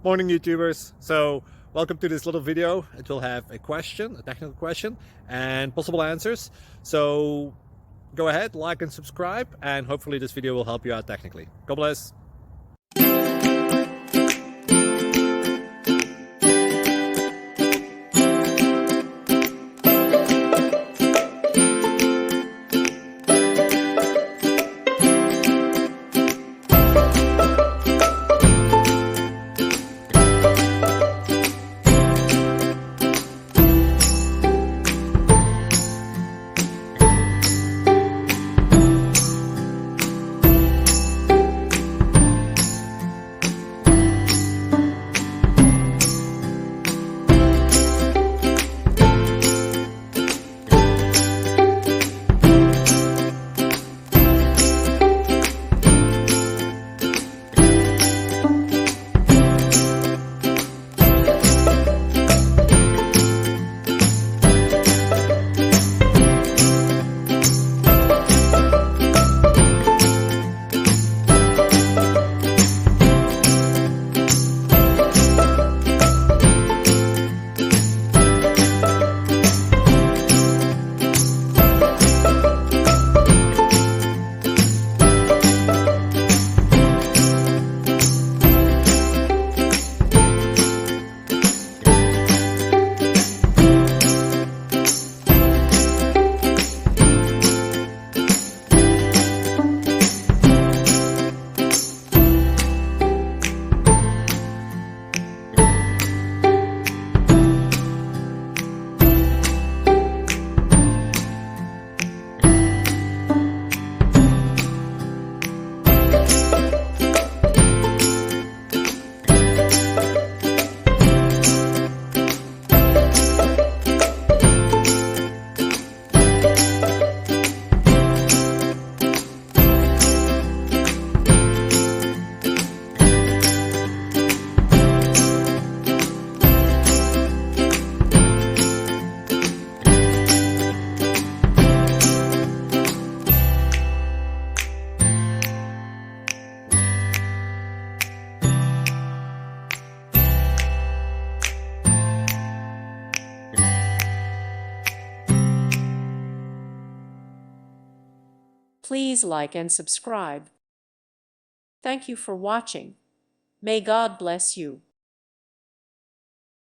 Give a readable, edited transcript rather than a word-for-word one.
Morning, YouTubers. So welcome to this little video. It will have a question, a technical question, and possible answers. So go ahead, like and subscribe, and hopefully this video will help you out technically. God bless. Please like and subscribe. Thank you for watching. May God bless you.